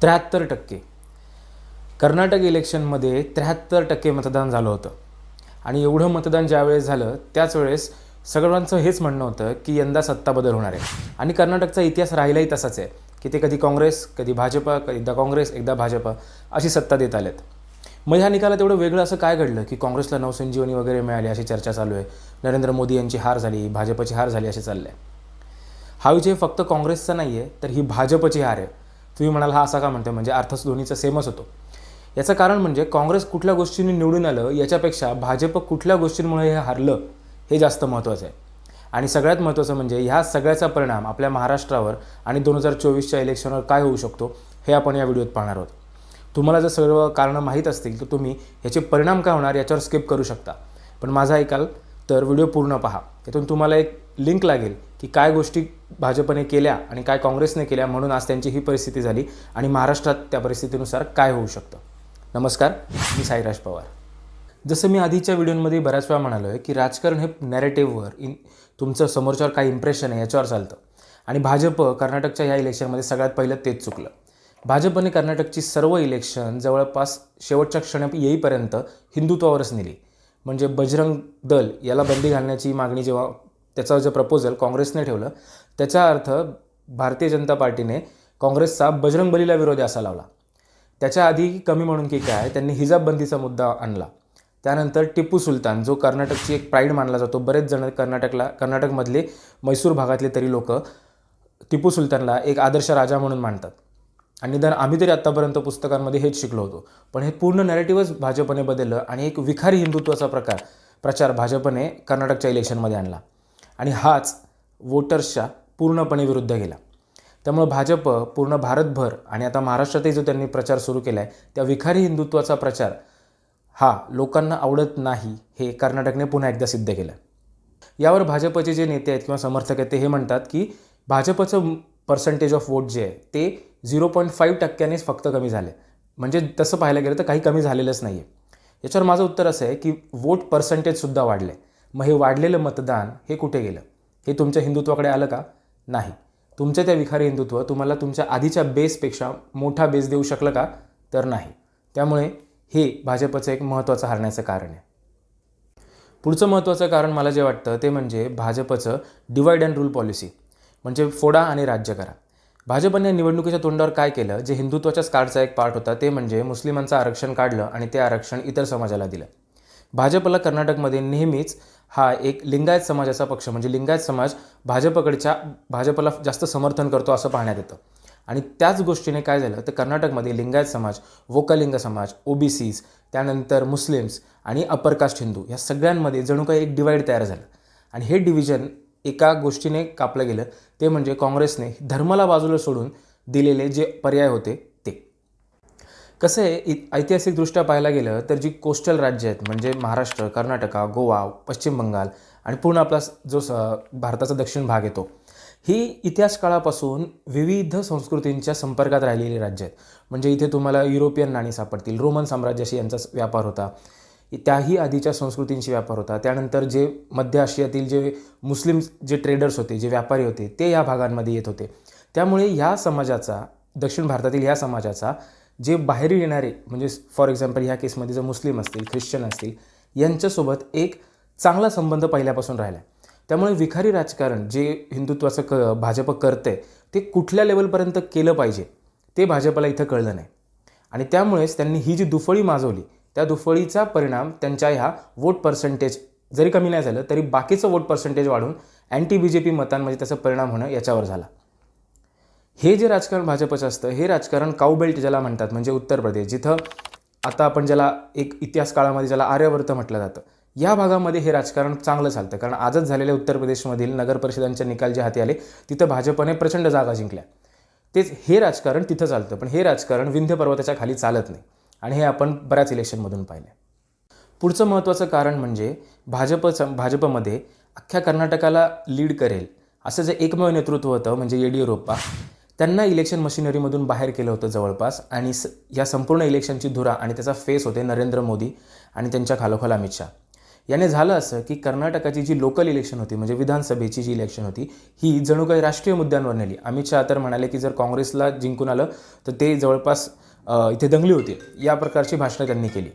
73%. कर्नाटक इलेक्शनमध्ये 73% मतदान झालं होतं. आणि एवढं मतदान ज्यावेळेस झालं त्याच वेळेस सगळ्यांचं हेच म्हणणं होतं की यंदा सत्ता बदल होणार आहे. आणि कर्नाटकचा इतिहास राहिलाही तसाच आहे की ते कधी काँग्रेस, कधी भाजपा, एकदा काँग्रेस, एकदा भाजपा अशी सत्ता देत आलेत. मग ह्या निकालात एवढं वेगळं असं काय घडलं की काँग्रेसला नवसंजीवनी वगैरे मिळाली अशी चर्चा चालू आहे. नरेंद्र मोदी यांची हार झाली, भाजपची हार झाली असे चाललं आहे. हा विजय फक्त काँग्रेसचा नाही आहे, तर ही भाजपची हार आहे. तुम्ही म्हणाल हा असा का म्हणते, म्हणजे अर्थच दोन्हीचा सेमच होतो. याचं कारण म्हणजे काँग्रेस कुठल्या गोष्टींनी निवडून आलं याच्यापेक्षा भाजप कुठल्या गोष्टींमुळे हे हारलं हे जास्त महत्त्वाचं आहे. आणि सगळ्यात महत्त्वाचं म्हणजे ह्या सगळ्याचा परिणाम आपल्या महाराष्ट्रावर आणि 2024च्या इलेक्शनवर काय होऊ शकतो हे आपण या व्हिडिओत पाहणार आहोत. तुम्हाला जर सर्व कारणं माहीत असतील तर तुम्ही ह्याचे परिणाम काय होणार याच्यावर स्किप करू शकता. पण माझा ऐकाल तर व्हिडिओ पूर्ण पहा. त्यातून तुम्हाला एक लिंक लागेल की काय गोष्टी भाजपने केल्या आणि काय काँग्रेसने केल्या म्हणून आज त्यांची ही परिस्थिती झाली आणि महाराष्ट्रात त्या परिस्थितीनुसार काय होऊ शकतं. नमस्कार, मी साईराज पवार. जसं मी आधीच्या व्हिडिओमध्ये बऱ्याच वेळा म्हणालो आहे की राजकारण हे नॅरेटिव्हवर तुमचं समोरच्यावर काय इम्प्रेशन आहे याच्यावर चालतं. आणि भाजप कर्नाटकच्या ह्या इलेक्शनमध्ये सगळ्यात पहिलं तेच चुकलं. भाजपने कर्नाटकची सर्व इलेक्शन जवळपास शेवटच्या क्षणी येईपर्यंत हिंदुत्वावरच नेली. म्हणजे बजरंग दल याला बंदी घालण्याची मागणी जेव्हा त्याचं जे प्रपोजल काँग्रेसने ठेवलं त्याचा अर्थ भारतीय जनता पार्टीने काँग्रेसचा बजरंगबलीला विरोध असा लावला. त्याच्या आधी कमी म्हणून की काय त्यांनी हिजाबबंदीचा मुद्दा आणला. त्यानंतर टिपू सुलतान जो कर्नाटकची एक प्राईड मानला जातो, बरेच जण कर्नाटकमधले मैसूर भागातले तरी लोक टिपू सुलतानला एक आदर्श राजा म्हणून मानतात. आणि आम्ही तरी आत्तापर्यंत पुस्तकांमध्ये हेच शिकलो होतो. पण हे पूर्ण नॅरेटिव्हच भाजपने बदललं आणि एक विखारी हिंदुत्वाचा प्रचार भाजपने कर्नाटकच्या इलेक्शनमध्ये आणला. आणि हाच वोटर्सच्या पूर्णपणे विरुद्ध गेला. त्यामुळे भाजप पूर्ण भारतभर आणि आता महाराष्ट्रातही जो त्यांनी प्रचार सुरू केला आहे त्या विखारी हिंदुत्वाचा प्रचार हा लोकांना आवडत नाही हे कर्नाटकने पुन्हा एकदा सिद्ध केलं. यावर भाजपचे जे नेते आहेत किंवा समर्थक आहेत ते हे म्हणतात की भाजपचं पर्सेंटेज ऑफ वोट जे आहे ते 0.5%नेच फक्त कमी झाले. म्हणजे तसं पाहायला गेलं तर काही कमी झालेलंच नाही आहे. याच्यावर माझं उत्तर असं आहे की वोट पर्सेंटेजसुद्धा वाढले. मग हे वाढलेलं मतदान हे कुठे गेलं? हे तुमच्या हिंदुत्वाकडे आलं का? नाही. तुमचं त्या विखारी हिंदुत्व तुम्हाला तुमच्या आधीच्या बेसपेक्षा मोठा बेस देऊ शकलं का? तर नाही. त्यामुळे हे भाजपचं एक महत्त्वाचं हारण्याचं कारण आहे. पुढचं महत्त्वाचं कारण मला जे वाटतं ते म्हणजे भाजपचं डिवाइड अँड रूल पॉलिसी, म्हणजे फोडा आणि राज्य करा. भाजपने निवडणुकीच्या तोंडावर काय केलं, जे हिंदुत्वाच्याच कार्डचा एक पार्ट होता ते म्हणजे मुस्लिमांचं आरक्षण काढलं आणि ते आरक्षण इतर समाजाला दिलं. भाजपला कर्नाटकमध्ये नेहमीच हा एक लिंगायत समाजाचा पक्ष म्हणजे लिंगायत समाज भाजपला जास्त समर्थन करतो असं पाहण्यात येतं. आणि त्याच गोष्टीने काय झालं तर कर्नाटकमध्ये लिंगायत समाज, वोकलिंग समाज, OBCs, त्यानंतर मुस्लिम्स आणि अपर कास्ट हिंदू या सगळ्यांमध्ये जणू काही एक डिवाईड तयार झालं. आणि हे डिव्हिजन एका गोष्टीने कापलं गेलं ते म्हणजे काँग्रेसने धर्माला बाजूला सोडून दिलेले जे पर्याय होते ते. कसं आहे, ऐतिहासिकदृष्ट्या पाहायला गेलं तर जी कोस्टल राज्य आहेत म्हणजे महाराष्ट्र, कर्नाटक, गोवा, पश्चिम बंगाल आणि पूर्ण आपला जो भारताचा दक्षिण भाग येतो, ही इतिहास काळापासून विविध संस्कृतींच्या संपर्कात राहिलेली राज्य आहेत. म्हणजे इथे तुम्हाला युरोपियन नाणी सापडतील, रोमन साम्राज्याशी यांचा व्यापार होता, त्याही आधीच्या संस्कृतींशी व्यापार होता. त्यानंतर जे मध्य आशियातील जे मुस्लिम जे ट्रेडर्स होते, जे व्यापारी होते ते या भागांमध्ये येत होते. त्यामुळे ह्या समाजाचा, दक्षिण भारतातील ह्या समाजाचा जे बाहेर येणारे म्हणजे फॉर एक्झाम्पल ह्या केसमध्ये जर मुस्लिम असतील, ख्रिश्चन असतील यांच्यासोबत एक चांगला संबंध पहिल्यापासून राहिला. त्यामुळे विखारी राजकारण जे हिंदुत्वाचं भाजप करते ते कुठल्या लेवलपर्यंत केलं पाहिजे ते भाजपला इथं कळलं नाही. आणि त्यामुळेच त्यांनी ही जी दुफळी माजवली त्या दुफळीचा परिणाम त्यांच्या ह्या वोट पर्सेंटेज जरी कमी नाही झालं तरी बाकीचं वोट पर्सेंटेज वाढून अँटी BJP मतांमध्ये त्याचा परिणाम होणं याच्यावर झाला. हे जे राजकारण भाजपचं असतं हे राजकारण काऊबेल्ट ज्याला म्हणतात म्हणजे उत्तर प्रदेश, जिथं आता आपण ज्याला एक इतिहास काळामध्ये ज्याला आर्यवर्त म्हटलं जातं, या भागामध्ये हे राजकारण चांगलं चालतं. कारण आजच झालेल्या उत्तर प्रदेशमधील नगर परिषदांचे निकाल जे हाती आले तिथं भाजपने प्रचंड जागा जिंकल्या. तेच हे राजकारण तिथं चालतं. पण हे राजकारण विंध्य पर्वताच्या खाली चालत नाही आणि हे आपण बऱ्याच इलेक्शनमधून पाहिलं. पुढचं महत्त्वाचं कारण म्हणजे भाजपमध्ये अख्ख्या कर्नाटकाला लीड करेल असं जे एकमेव नेतृत्व होतं म्हणजे येडियुरप्पा, त्यांना इलेक्शन मशिनरीमधून बाहेर केलं होतं जवळपास. आणि या संपूर्ण इलेक्शनची धुरा आणि त्याचा फेस होते नरेंद्र मोदी आणि त्यांच्या खालोखाल अमित शहा. याने झालं असं की कर्नाटकाची जी लोकल इलेक्शन होती, म्हणजे विधानसभेची जी इलेक्शन होती, ही जणू काही राष्ट्रीय मुद्द्यांवर नेली. अमित शहा तर म्हणाले की जर काँग्रेसला जिंकून आलं तर ते जवळपास इथे दंगली होती. या प्रकारची भाषणं त्यांनी केली.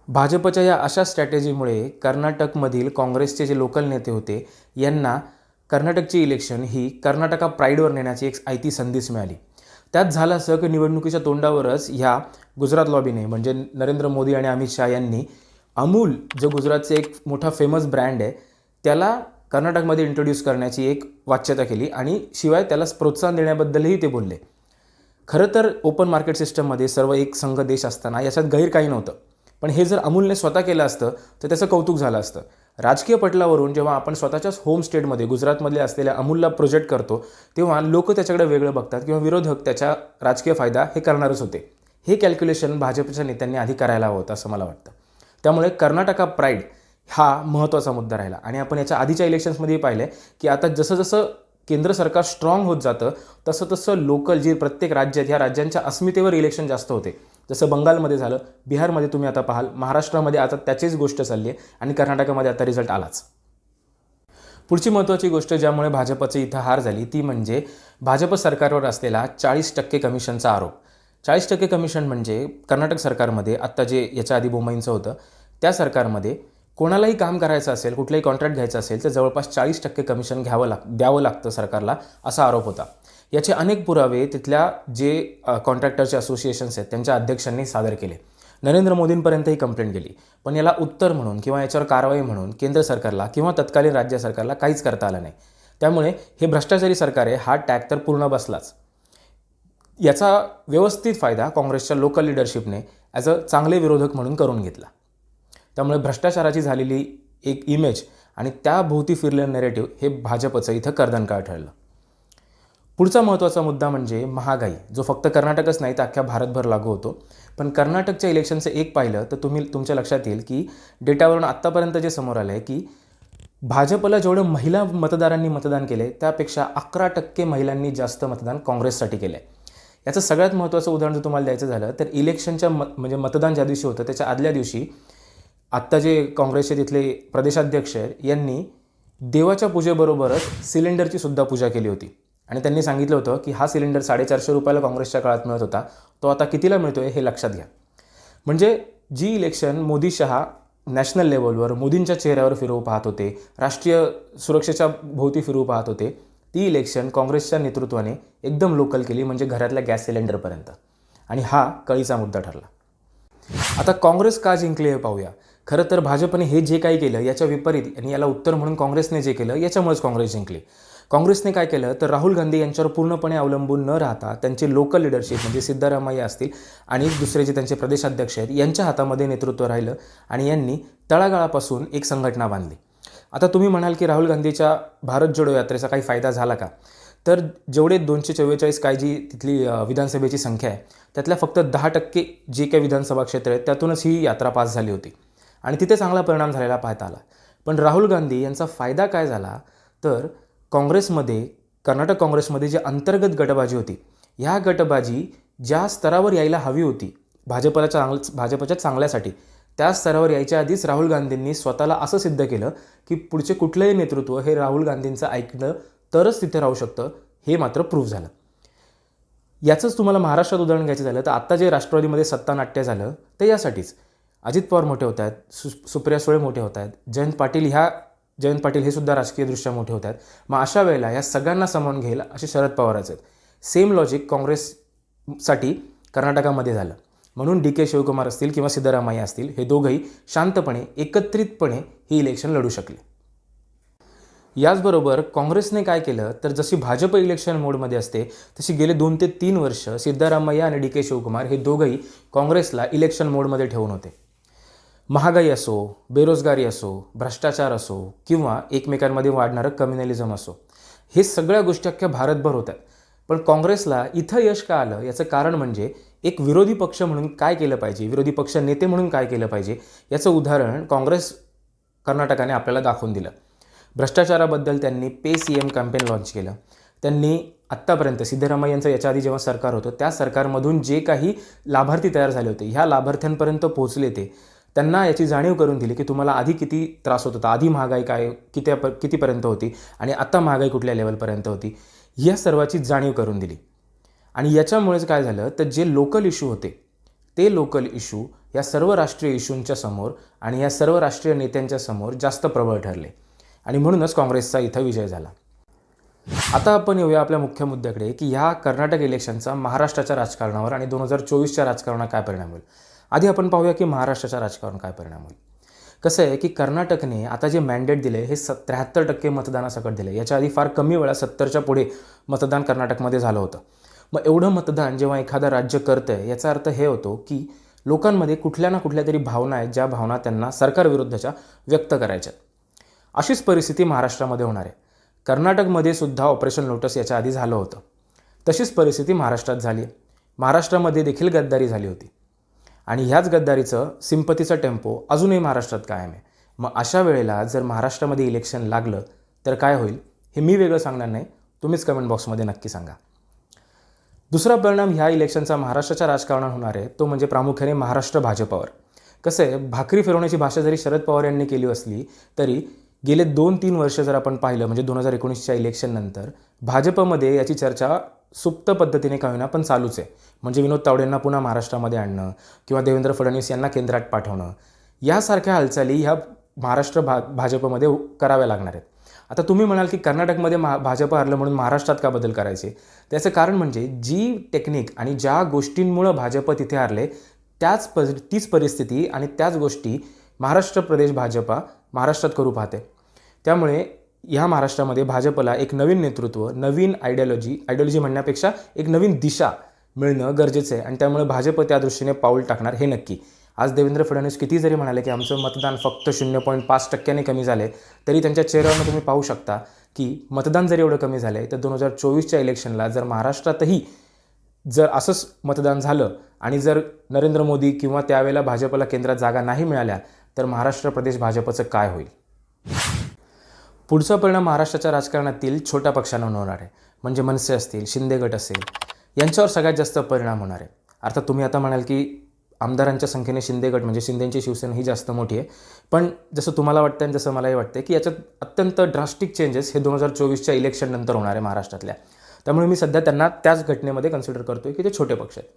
भाजपच्या या अशा स्ट्रॅटेजीमुळे कर्नाटकमधील काँग्रेसचे जे लोकल नेते होते यांना कर्नाटकची इलेक्शन ही कर्नाटका प्राईडवर नेण्याची एक आयती संधीच मिळाली. त्यात झालं असं की निवडणुकीच्या तोंडावरच ह्या गुजरात लॉबीने, म्हणजे नरेंद्र मोदी आणि अमित शहा यांनी अमूल, जो गुजरातचे एक मोठा फेमस ब्रँड आहे, त्याला कर्नाटकमध्ये इंट्रोड्यूस करण्याची एक वाच्यता केली आणि शिवाय त्याला प्रोत्साहन देण्याबद्दलही ते बोलले. खरं तर ओपन मार्केट सिस्टममध्ये सर्व एक संघ देश असताना याच्यात गैर काही नव्हतं. पण हे जर अमूलने स्वतः केलं असतं तर त्याचं कौतुक झालं असतं. राजकीय पटलावरून जेव्हा आपण स्वतःच्याच होम स्टेटमध्ये गुजरातमधले असलेल्या अमूलला प्रोजेक्ट करतो तेव्हा लोक त्याच्याकडे वेगळं बघतात किंवा विरोधक त्याच्या राजकीय फायदा हे करणारच होते. हे कॅल्क्युलेशन भाजपच्या नेत्यांनी आधी करायला हवं होतं असं मला वाटतं. त्यामुळे कर्नाटका प्राईड हा महत्त्वाचा मुद्दा राहिला. आणि आपण याच्या आधीच्या इलेक्शन्समध्येही पाहिलं की आता जसं जसं केंद्र सरकार स्ट्रॉंग होत जातं तसं तसं लोकल जी प्रत्येक राज्यात ह्या राज्यांच्या अस्मितेवर इलेक्शन जास्त होते. जसं बंगालमध्ये झालं, बिहारमध्ये तुम्ही आता पाहाल, महाराष्ट्रामध्ये आता त्याचीच गोष्ट चालली आहे आणि कर्नाटकामध्ये आता रिझल्ट आलाच. पुढची महत्त्वाची गोष्ट ज्यामुळे भाजपची इथं हार झाली ती म्हणजे भाजप सरकारवर असलेला 40% कमिशनचा आरोप. 40% कमिशन म्हणजे कर्नाटक सरकारमध्ये आत्ता जे याच्या आधी बोमाईंचं होतं त्या सरकारमध्ये कोणालाही काम करायचं असेल, कुठलाही कॉन्ट्रॅक्ट घ्यायचं असेल तर जवळपास 40% कमिशन द्यावं लागतं सरकारला, असा आरोप होता. याचे अनेक पुरावे तिथल्या जे कॉन्ट्रॅक्टरचे असोसिएशन्स आहेत त्यांच्या अध्यक्षांनी सादर केले. नरेंद्र मोदींपर्यंत ही कंप्लेंट गेली. पण याला उत्तर म्हणून किंवा याच्यावर कारवाई म्हणून केंद्र सरकारला किंवा तत्कालीन राज्य सरकारला काहीच करता आलं नाही. त्यामुळे हे भ्रष्टाचारी सरकार आहे हा टॅग तर पूर्ण बसलाच. याचा व्यवस्थित फायदा काँग्रेसच्या लोकल लिडरशिपने ॲज अ चांगले विरोधक म्हणून करून घेतला. त्यामुळे भ्रष्टाचाराची झालेली एक इमेज आणि त्या भोवती फिरलेलं नेरेटिव्ह हे भाजपचं इथं कर्दनकाळ ठरलं. पुढचा महत्त्वाचा मुद्दा म्हणजे महागाई, जो फक्त कर्नाटकच नाही तर अख्ख्या भारतभर लागू होतो. पण कर्नाटकच्या इलेक्शनचं एक पाहिलं तर तुमच्या लक्षात येईल की डेटावरून आत्तापर्यंत जे समोर आलं आहे की भाजपला जेवढं महिला मतदारांनी मतदान केले त्यापेक्षा 11% महिलांनी जास्त मतदान काँग्रेससाठी केलं आहे. याचं सगळ्यात महत्त्वाचं उदाहरण जर तुम्हाला द्यायचं झालं तर इलेक्शनच्या म्हणजे मतदान ज्या दिवशी होतं त्याच्या आदल्या दिवशी आत्ता जे काँग्रेसचे तिथले प्रदेशाध्यक्ष यांनी देवाच्या पूजेबरोबरच सिलेंडरची सुद्धा पूजा केली होती. आणि त्यांनी सांगितलं होतं की हा सिलेंडर 450 रुपयाला काँग्रेसच्या काळात मिळत होता, तो आता कितीला मिळतो आहे हे लक्षात घ्या. म्हणजे जी इलेक्शन मोदी शहा नॅशनल लेवलवर मोदींच्या चेहऱ्यावर फिरवू पाहत होते, राष्ट्रीय सुरक्षेच्या भोवती फिरवू पाहत होते, ती इलेक्शन काँग्रेसच्या नेतृत्वाने एकदम लोकल केली, म्हणजे घरातल्या गॅस सिलेंडरपर्यंत. आणि हा कळीचा मुद्दा ठरला. आता काँग्रेस का जिंकली हे पाहूया. खरं तर भाजपने हे जे काही केलं याच्या विपरीत आणि याला उत्तर म्हणून काँग्रेसने जे केलं याच्यामुळेच काँग्रेस जिंकली. काँग्रेसने काय केलं तर राहुल गांधी यांच्यावर पूर्णपणे अवलंबून न राहता त्यांचे लोकल लिडरशिप म्हणजे सिद्धरामय्या असतील आणि दुसरे जे त्यांचे प्रदेशाध्यक्ष आहेत यांच्या हातामध्ये नेतृत्व राहिलं आणि यांनी तळागाळापासून एक संघटना बांधली. आता तुम्ही म्हणाल की राहुल गांधीच्या भारत जोडो यात्रेचा काही फायदा झाला का? तर जेवढे 244 काय जी तिथली विधानसभेची संख्या आहे त्यातल्या फक्त 10% जे काही विधानसभा क्षेत्र आहेत त्यातूनच ही यात्रा पास झाली होती आणि तिथे चांगला परिणाम झालेला पाहता आला. पण राहुल गांधी यांचा फायदा काय झाला तर कर्नाटक काँग्रेसमध्ये जी अंतर्गत गटबाजी होती, ह्या गटबाजी ज्या स्तरावर यायला हवी होती भाजपच्या चांगल्यासाठी, त्या स्तरावर यायच्या आधीच राहुल गांधींनी स्वतःला असं सिद्ध केलं की पुढचे कुठलंही नेतृत्व हे राहुल गांधींचं ऐकणं तरच तिथे राहू शकतं, हे मात्र प्रूव्ह झालं. याचंच तुम्हाला महाराष्ट्रात उदाहरण घ्यायचं झालं तर आत्ता जे राष्ट्रवादीमध्ये सत्तानाट्य झालं ते यासाठीच. अजित पवार मोठे होत आहेत, सुप्रिया सुळे मोठे होत आहेत, जयंत पाटील हे सुद्धा राजकीयदृष्ट्या मोठे होत आहेत. मग अशा वेळेला या सगळ्यांना सामावून घेईल असे शरद पवारच आहेत. सेम लॉजिक काँग्रेससाठी कर्नाटकामध्ये झालं. म्हणून DK शिवकुमार असतील किंवा सिद्धरामय्या असतील हे दोघंही शांतपणे एकत्रितपणे ही इलेक्शन लढू शकले. याचबरोबर काँग्रेसने काय केलं तर जशी भाजप इलेक्शन मोडमध्ये असते तशी गेले 2 ते 3 वर्ष सिद्धरामय्या आणि DK शिवकुमार हे दोघंही काँग्रेसला इलेक्शन मोडमध्ये ठेवून होते. महागाई असो, बेरोजगारी असो, भ्रष्टाचार असो किंवा एकमेकांमध्ये वाढणारं कम्युनलिझम असो, हे सगळ्या गोष्टी अख्ख्या भारतभर होत आहेत. पण काँग्रेसला इथं यश का आलं याचं कारण म्हणजे एक विरोधी पक्ष म्हणून काय केलं पाहिजे, विरोधी पक्ष नेते म्हणून काय केलं पाहिजे याचं उदाहरण काँग्रेस कर्नाटकाने आपल्याला दाखवून दिलं. भ्रष्टाचाराबद्दल त्यांनी पे CM कॅम्पेन लॉन्च केलं. त्यांनी आत्तापर्यंत सिद्धरामय्यांचं याच्या आधी जेव्हा सरकार होतं त्या सरकारमधून जे काही लाभार्थी तयार झाले होते ह्या लाभार्थ्यांपर्यंत पोहोचले त्यांना याची जाणीव करून दिली की तुम्हाला आधी किती त्रास होत होता, आधी महागाई काय कितीपर्यंत होती आणि आता महागाई कुठल्या लेवलपर्यंत होती, या सर्वाची जाणीव करून दिली. आणि याच्यामुळेच काय झालं तर जे लोकल इश्यू होते ते लोकल इश्यू या सर्व राष्ट्रीय इश्यूंच्या समोर आणि या सर्व राष्ट्रीय नेत्यांच्या समोर जास्त प्रबळ ठरले आणि म्हणूनच काँग्रेसचा इथं विजय झाला. आता आपण येऊया आपल्या मुख्य मुद्द्याकडे की ह्या कर्नाटक इलेक्शनचा महाराष्ट्राच्या राजकारणावर आणि 2024च्या राजकारणावर काय परिणाम होईल. आधी आपण पाहूया की महाराष्ट्राच्या राजकारणावर काय परिणाम होईल. कसं आहे की कर्नाटकने आता जे मॅन्डेट दिले हे 73% मतदानासकट दिले. याच्या आधी फार कमी वेळा 70च्या पुढे मतदान कर्नाटकमध्ये झालं होतं. मग एवढं मतदान जेव्हा एखादं राज्य करतं आहे याचा अर्थ हे होतो की लोकांमध्ये कुठल्या ना कुठल्या तरी भावना आहेत, ज्या भावना त्यांना सरकारविरुद्धच्या व्यक्त करायच्या. अशीच परिस्थिती महाराष्ट्रामध्ये होणार आहे. कर्नाटकमध्ये सुद्धा ऑपरेशन लोटस याच्या आधी झालं होतं. तशीच परिस्थिती महाराष्ट्रात झाली आहे. महाराष्ट्रामध्ये देखील गद्दारी झाली होती आणि ह्याच गद्दारीचं सिंपतीचा टेम्पो अजूनही महाराष्ट्रात कायम आहे. मग अशा वेळेला जर महाराष्ट्रामध्ये इलेक्शन लागलं तर काय होईल हे मी वेगळं सांगणार नाही, तुम्हीच कमेंट बॉक्समध्ये नक्की सांगा. दुसरा परिणाम ह्या इलेक्शनचा महाराष्ट्राच्या राजकारणात होणार आहे तो म्हणजे प्रामुख्याने महाराष्ट्र भाजपावर. कसं आहे, भाकरी फिरवण्याची भाषा जरी शरद पवार यांनी केली असली तरी गेले 2-3 वर्ष जर आपण पाहिलं म्हणजे 2019च्या इलेक्शननंतर भाजपमध्ये याची चर्चा सुप्त पद्धतीने का होईना पण चालूच आहे. म्हणजे विनोद तावडेंना पुन्हा महाराष्ट्रामध्ये आणणं किंवा देवेंद्र फडणवीस यांना केंद्रात पाठवणं यासारख्या हालचाली ह्या महाराष्ट्र भाजपमध्ये कराव्या लागणार आहेत. आता तुम्ही म्हणाल की कर्नाटकमध्ये भाजप हरलं म्हणून महाराष्ट्रात का बदल करायचे. त्याचं कारण म्हणजे जी टेक्निक आणि ज्या गोष्टींमुळं भाजप तिथे हरले तीच परिस्थिती आणि त्याच गोष्टी महाराष्ट्र प्रदेश भाजपा महाराष्ट्रात करू पाहते. त्यामुळे ह्या महाराष्ट्रामध्ये भाजपला एक नवीन नेतृत्व, नवीन आयडियोलॉजी म्हणण्यापेक्षा एक नवीन दिशा मिळणं गरजेचं आहे आणि त्यामुळे भाजप त्या दृष्टीने पाऊल टाकणार हे नक्की. आज देवेंद्र फडणवीस किती जरी म्हणाले की आमचं मतदान फक्त 0.5% कमी झाले तरी त्यांच्या चेहऱ्यावर तुम्ही पाहू शकता की मतदान जरी एवढं कमी झालं आहे तर 2024च्या इलेक्शनला जर महाराष्ट्रातही जर असंच मतदान झालं आणि जर नरेंद्र मोदी किंवा त्यावेळेला भाजपला केंद्रात जागा नाही मिळाल्या तर महाराष्ट्र प्रदेश भाजपचं काय होईल. पुढचा परिणाम महाराष्ट्राच्या राजकारणातील छोट्या पक्षांवर होणार आहे. म्हणजे मनसे असतील, शिंदे गट असेल, यांच्यावर सगळ्यात जास्त परिणाम होणार आहे. अर्थात तुम्ही आता म्हणाल की आमदारांच्या संख्येने शिंदे गट म्हणजे शिंदेची शिवसेना ही जास्त मोठी आहे, पण जसं तुम्हाला वाटतं आणि जसं मलाही वाटतं की याच्यात अत्यंत ड्रास्टिक चेंजेस हे 2024च्या इलेक्शन नंतर होणार आहे महाराष्ट्रातल्या. त्यामुळे मी सध्या त्यांना त्याच घटनेमध्ये कन्सिडर करतोय की ते छोटे पक्ष आहेत.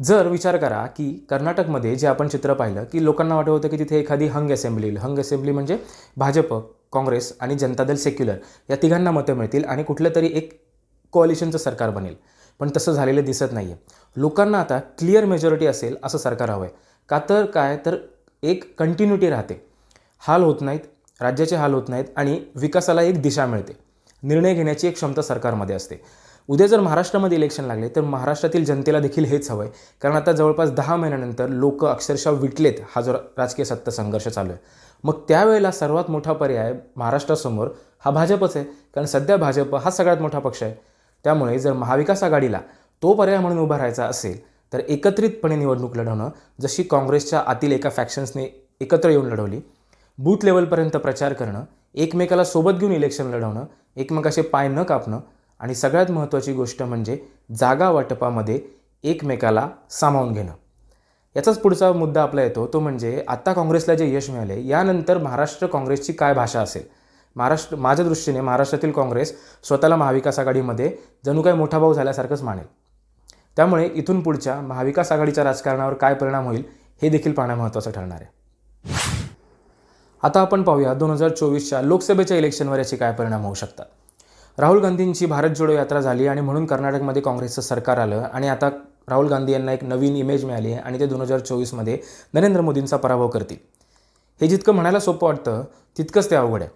जर विचार करा की कर्नाटकमध्ये जे आपण चित्र पाहिलं की लोकांना वाटत होतं की तिथे एखादी हंग असेंब्ली म्हणजे भाजप, काँग्रेस आणि जनता दल सेक्युलर या तिघांना मतं मिळतील आणि कुठलं तरी एक कोअलिशनचं सरकार बनेल. पण तसं झालेलं दिसत नाही आहे. लोकांना आता क्लिअर मेजॉरिटी असेल असं सरकार हवं आहे. का तर काय तर एक कंटिन्युटी राहते, हाल होत नाहीत, राज्याचे हाल होत नाहीत आणि विकासाला एक दिशा मिळते. निर्णय घेण्याची एक क्षमता सरकारमध्ये असते. उद्या जर महाराष्ट्रामध्ये इलेक्शन लागले तर महाराष्ट्रातील जनतेला देखील हेच हवं आहे. कारण आता जवळपास 10 महिन्यानंतर लोक अक्षरशः विटलेत हा जो राजकीय सत्ता संघर्ष चालू आहे. मग त्यावेळेला सर्वात मोठा पर्याय महाराष्ट्रासमोर हा भाजपच आहे. कारण सध्या भाजप हा सगळ्यात मोठा पक्ष आहे. त्यामुळे जर महाविकास आघाडीला तो पर्याय म्हणून उभा राहायचा असेल तर एकत्रितपणे निवडणूक लढवणं, जशी काँग्रेसच्या आतील एका फॅक्शन्सने एकत्र येऊन लढवली, बूथ लेवलपर्यंत प्रचार करणं, एकमेकाला सोबत घेऊन इलेक्शन लढवणं, एकमेकाचे पाय न कापणं आणि सगळ्यात महत्त्वाची गोष्ट म्हणजे जागा वाटपामध्ये एकमेकाला सामावून घेणं. याचाच पुढचा मुद्दा आपला येतो तो म्हणजे आता काँग्रेसला जे यश मिळाले यानंतर महाराष्ट्र काँग्रेसची काय भाषा असेल. माझ्या दृष्टीने महाराष्ट्रातील काँग्रेस स्वतःला महाविकास आघाडीमध्ये जणू काय मोठा भाऊ झाल्यासारखंच मानेल. त्यामुळे इथून पुढच्या महाविकास आघाडीच्या राजकारणावर काय परिणाम होईल हे देखील पाहणं महत्त्वाचं ठरणार आहे. आता आपण पाहूया 2024च्या लोकसभेच्या इलेक्शनवर याचे काय परिणाम होऊ शकतात. राहुल गांधींची भारत जोडो यात्रा झाली आणि म्हणून कर्नाटकमध्ये काँग्रेसचं सरकार आलं आणि आता राहुल गांधी यांना एक नवीन इमेज मिळाली आहे आणि ते 2024मध्ये नरेंद्र मोदींचा पराभव करतील. हे जितकं म्हणायला सोपं वाटतं तितकंच ते अवघड आहे.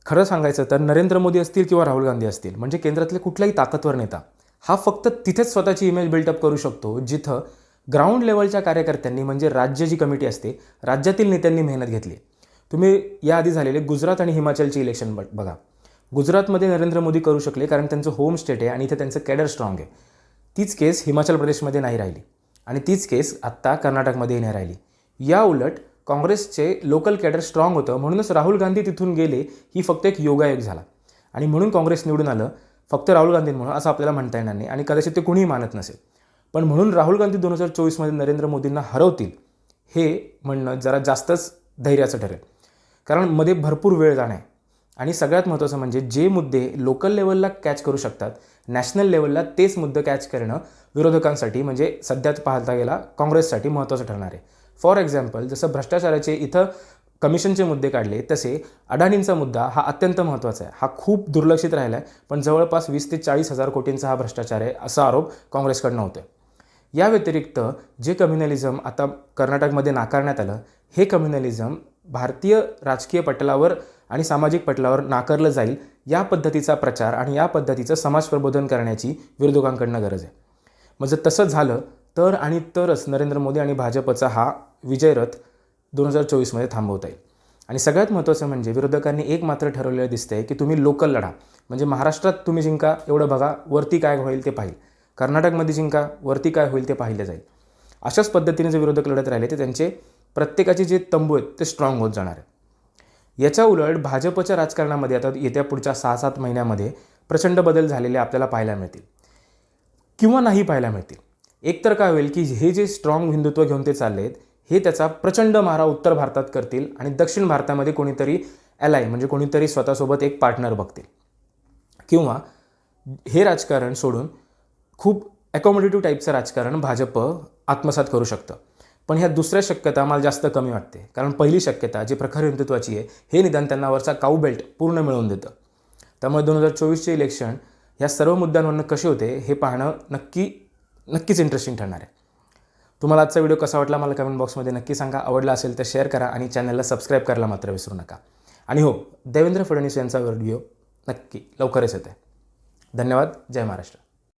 खरं सांगायचं तर नरेंद्र मोदी असतील किंवा राहुल गांधी असतील म्हणजे केंद्रातले कुठलाही ताकदवर नेता हा फक्त तिथेच स्वतःची इमेज बिल्डअप करू शकतो जिथं ग्राउंड लेवलच्या कार्यकर्त्यांनी म्हणजे राज्य जी कमिटी असते राज्यातील नेत्यांनी मेहनत घेतली. तुम्ही याआधी झालेले गुजरात आणि हिमाचलची इलेक्शन बघा. गुजरातमध्ये नरेंद्र मोदी करू शकले कारण त्यांचं होम स्टेट आहे आणि इथे त्यांचं कॅडर स्ट्रॉंग आहे. तीच केस हिमाचल प्रदेशमध्ये नाही राहिली आणि तीच केस आत्ता कर्नाटकमध्येही नाही राहिली. या उलट काँग्रेसचे लोकल कॅडर स्ट्रॉंग होतं म्हणूनच राहुल गांधी तिथून गेले ही फक्त एक योगायोग झाला आणि म्हणून काँग्रेस निवडून आलं. फक्त राहुल गांधींमुळं असं आपल्याला म्हणता येणार नाही आणि कदाचित ते कुणीही मानत नसेल. पण म्हणून राहुल गांधी 2024मध्ये नरेंद्र मोदींना हरवतील हे म्हणणं जरा जास्तच धैर्याचं ठरेल, कारण मध्ये भरपूर वेळ जाणे आणि सगळ्यात महत्त्वाचं म्हणजे जे मुद्दे लोकल लेवलला कॅच करू शकतात, नॅशनल लेवलला तेच मुद्दे कॅच करणं विरोधकांसाठी म्हणजे सध्याच पाहता गेला काँग्रेससाठी महत्त्वाचं ठरणार आहे. फॉर एक्झाम्पल, जसं भ्रष्टाचाराचे इथं कमिशनचे मुद्दे काढले, तसे अडाणींचा मुद्दा हा अत्यंत महत्त्वाचा आहे. हा खूप दुर्लक्षित राहिला आहे, पण जवळपास 20 ते 40 हजार कोटींचा हा भ्रष्टाचार आहे असा आरोप काँग्रेसकडनं होतो. या व्यतिरिक्त जे कम्युनलिझम आता कर्नाटकमध्ये नाकारण्यात आलं, हे कम्युनलिझम भारतीय राजकीय पटलावर आणि सामाजिक पटलावर नाकारलं जाईल या पद्धतीचा प्रचार आणि या पद्धतीचं समाज प्रबोधन करण्याची विरोधकांकडनं गरज आहे. मग जर तसं झालं तर आणि तरच नरेंद्र मोदी आणि भाजपचा हा विजयरथ 2024मध्ये थांबवता येईल. आणि सगळ्यात महत्त्वाचं म्हणजे विरोधकांनी एक मात्र ठरवलेलं दिसतंय की तुम्ही लोकल लढा, म्हणजे महाराष्ट्रात तुम्ही जिंका एवढं बघा, वरती काय होईल ते पाहिल. कर्नाटकमध्ये जिंका, वरती काय होईल ते पाहिलं जाईल. अशाच पद्धतीने जे विरोधक लढत राहिले ते त्यांचे प्रत्येकाचे जे तंबू आहेत ते स्ट्रॉंग होत जाणार आहेत. याच्या उलट भाजपच्या राजकारणामध्ये आता येत्या पुढच्या 6-7 महिन्यामध्ये प्रचंड बदल झालेले आपल्याला पाहायला मिळतील किंवा नाही पाहायला मिळतील. एक तर काय होईल की हे जे स्ट्रॉंग हिंदुत्व घेऊन ते चालले आहेत, हे त्याचा प्रचंड मारा उत्तर भारतात करतील आणि दक्षिण भारतामध्ये कोणीतरी ॲलाय म्हणजे कोणीतरी स्वतःसोबत एक पार्टनर बघतील, किंवा हे राजकारण सोडून खूप ॲकोमोडेटिव्ह टाईपचं राजकारण भाजप आत्मसात करू शकतं. पण ह्या दुसऱ्या शक्यता मला जास्त कमी वाटते, कारण पहिली शक्यता जी प्रखर हिंदुत्वाची आहे हे निदान त्यांना वरचा काऊ बेल्ट पूर्ण मिळवून देतं. त्यामुळे 2024चे इलेक्शन ह्या सर्व मुद्द्यांवरनं कसे होते हे पाहणं नक्कीच इंटरेस्टिंग ठरणार आहे. तुम्हाला आजचा व्हिडिओ कसा वाटला मला कमेंट बॉक्समध्ये नक्की सांगा. आवडला असेल तर शेअर करा आणि चॅनलला सबस्क्राईब करायला मात्र विसरू नका. आणि हो, देवेंद्र फडणवीस यांचा व्हिडिओ नक्की लवकरच येतो आहे. धन्यवाद. जय महाराष्ट्र.